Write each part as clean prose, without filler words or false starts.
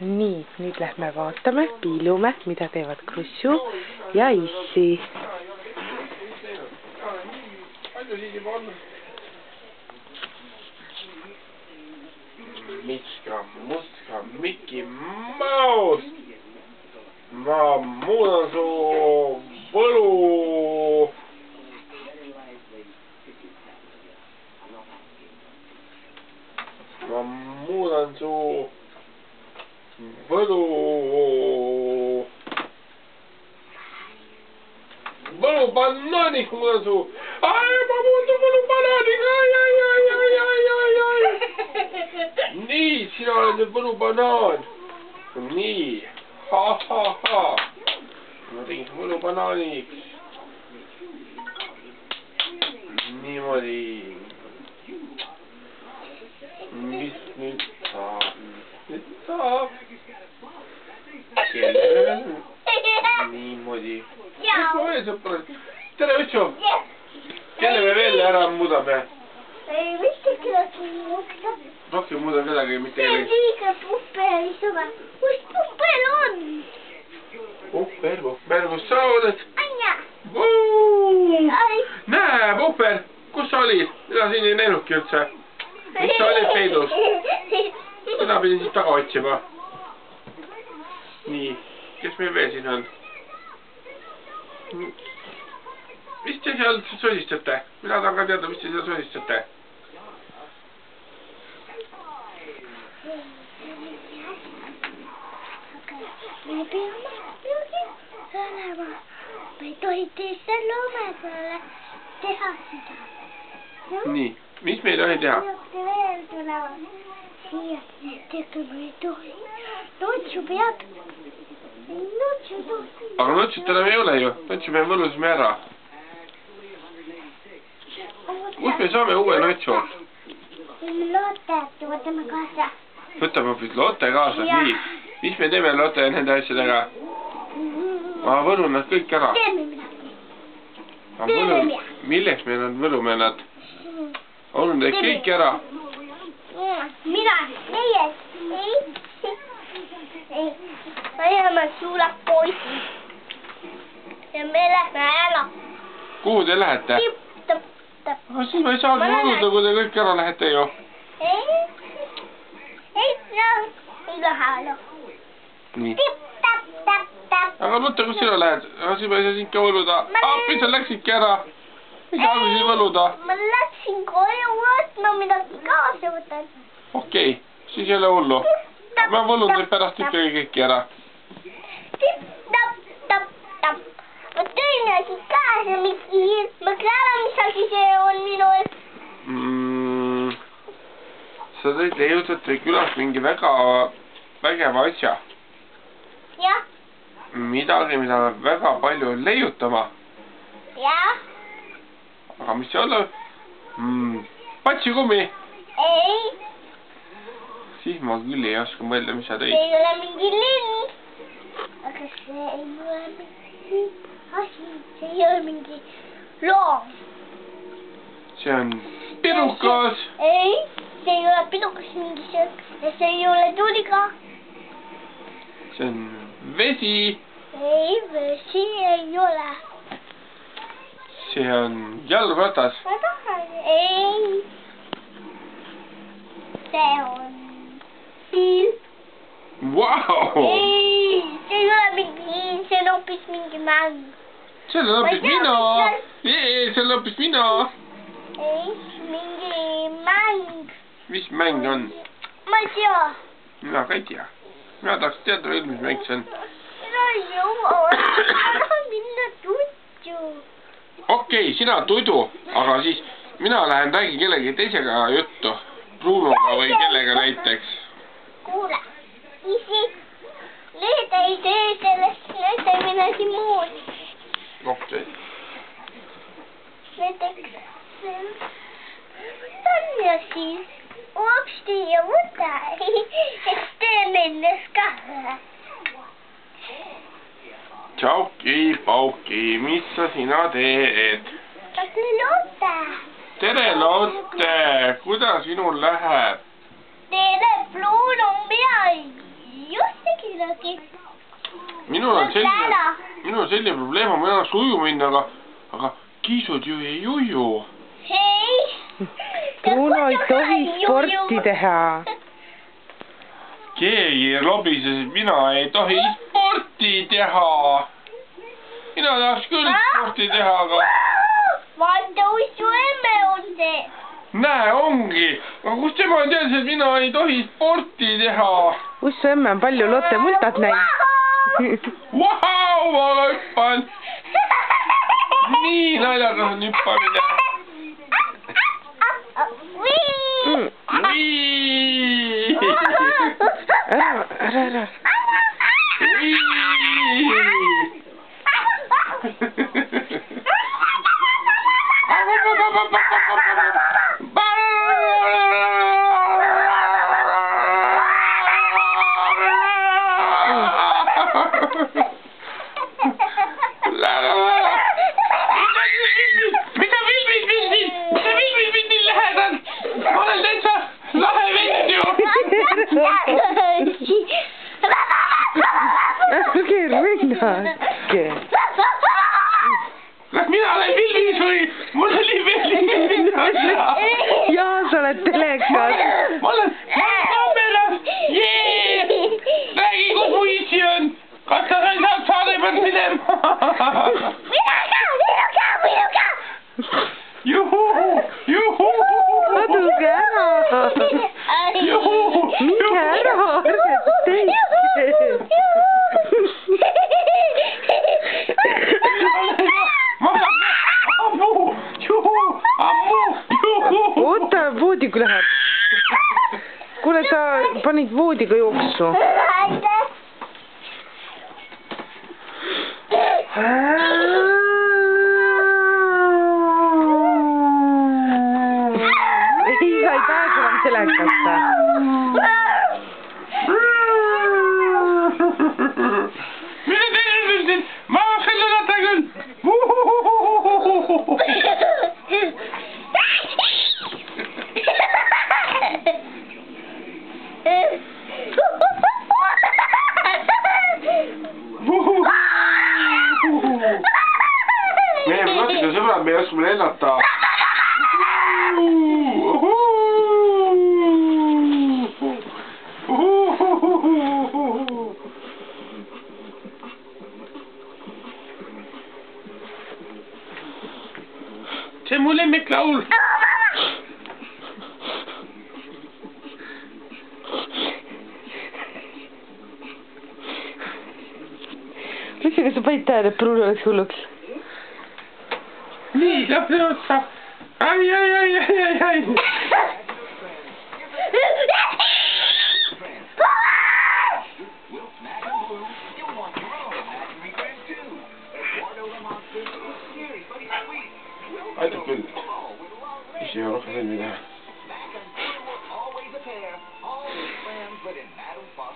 nii, nüüd lähme vaatame, piilume, mida teevad Krussu ja Issi. Miska, muska, Mickey Mouse. Ma muudan su võlu. Ma muudan su võlubanaaniks muudan su. Ai, ma muudan võlubanaaniga. Nii, sina oled nüüd võlubanaan. Nii. Ha. Ma tegin võlubanaaniks. Niimoodi. Mis nüüd saab? Kellele? Niimoodi. Mis ma veel sõprad? Tere, Ütsu! Kelle me veel ära muudame? Ei, mitte kedagi muuta. Rohkem muuda kedagi, mitte kedagi. See on liiga puhpelisuma. Kus puhpel on? Puhper, kus sa oled? Anja! Näe, puhper! Kus sa olid? Mina siin ei näinudki üldse. Mis sa olid peidus? Seda pidin siit taga otsima. Nii, kes meil veel siin on? Mis te seal sosistate? Mina tahan ka teada, mis te seal sosistate. Me peame olema. Me ei tohi teise loome peale teha seda. Nii, mis me ei tohi teha? Peate veel tulema siia. Tegema ei tohi. Notsu peab. Notsu tohi. Aga notsut enam ei ole ju. Notsu me võlusime ära. Kus me saame uue notsu? Loote, võtame kaasa. Võtame hoopis loote kaasa, nii. Mis me teeme loote nende asjadega? Ma võlun nad kõik ära. Teeme midagi. Milleks me nad võlume nad? Võlun teid kõik ära. Mina, ei. Ajame suulad poisi. Ja me lähme ära. Kuhu te lähete? Aga siis ma ei saa võluda, kui te kõik ära lähete ju. Ei lähe ära. Nii. Aga Lotte, kus sina lähed? Aga siis ma ei saa sind ka võluda. Mis sa läksidki ära? Mis sa alguses võluda? Ma läksin koju võtma midagi kaasa võtan. Okei, siis ei ole hullu. Ma võlun teid pärast ikkagi kõiki ära. Ma tõin asi kaasa, mõtle ära, mis asi see on minu ees. Sa tõid leiutad külas mingi väga vägeva asja. Jah. Midagi, mida peab väga palju leiutama. Jah. Aga mis see olla? Patsigummi. Ei. Siis ma küll ei oska mõelda, mis sa tõid. See ei ole mingi linn. Aga see ei ole mingi asi. See ei ole mingi loom. See on pirukas. Ei, see ei ole pirukas mingi söök. Ja see ei ole tuliga. See on vesi. Ei, vesi ei ole. See on jalgratas. Ma tahan. Ei. See on piil. Vau! Ei, see ei ole mingi piil, see on hoopis mingi mäng. See on hoopis mina. See on hoopis mina. Ei, mingi mäng. Mis mäng on? Ma ei tea. Mina ka ei tea. Mina tahaks teada veel, mis mäng see on. Mina ei jõua. Ma tahan minna tuttu. Okei, sina tudu, aga siis mina lähen räägin kellegi teisega juttu. Brunoga või kellega näiteks. Kuule, isi, need ei tee sellest, need ei midagi muud. Okei. Näiteks, võtan ja siis hopsti ja võta, et teeme ennast ka. Tšauki-pauki, mis sa sina teed? Tere, Lotte! Tere, Lotte! Kuidas sinul läheb? Tere, Bruno, mina just minul on selline probleem, ma tahaks uju minna, aga kiisud ju ei uju. Hei! Bruno ei tohi sporti teha. Keegi lobises, et mina ei tohi sporti teha. Mina tahaks küll sporti teha, aga... Vaata, usu emme on see. Näe, ongi. Aga kust tema teadis, et mina ei tohi sporti teha? Ussu emme on palju Lotte multat näinud. Vau, ma hüppan. Nii naljakas on hüppamine. Ära. Kas mina olen filmis või? Mul oli veel Jaa, sa oled telekas. Ma olen kaameras. Räägi, kus mu issi on. Kas sa said saade pealt minema? Minu ka. Juhu. Kaduge ära. Minge ära, ärge tehke. Oota, voodiga läheb. Kuule, sa panid voodiga jooksu. Ei, sa ei pääse enam telekasse. Mida teile ütlesin? Ma hakkan lennata küll. Meie Lotiga sõbrad, me ei oska lennata. See on mu lemmiklaul. Kas sa panid tähele, et Bruno oleks hulluks? Nii, lähme otsa. Ai. Aitab küll. Mis ei ole rohkem veel midagi.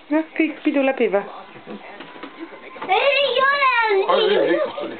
Jah, kõik pidu läbi või? Ei ole. Palju rikkust oli.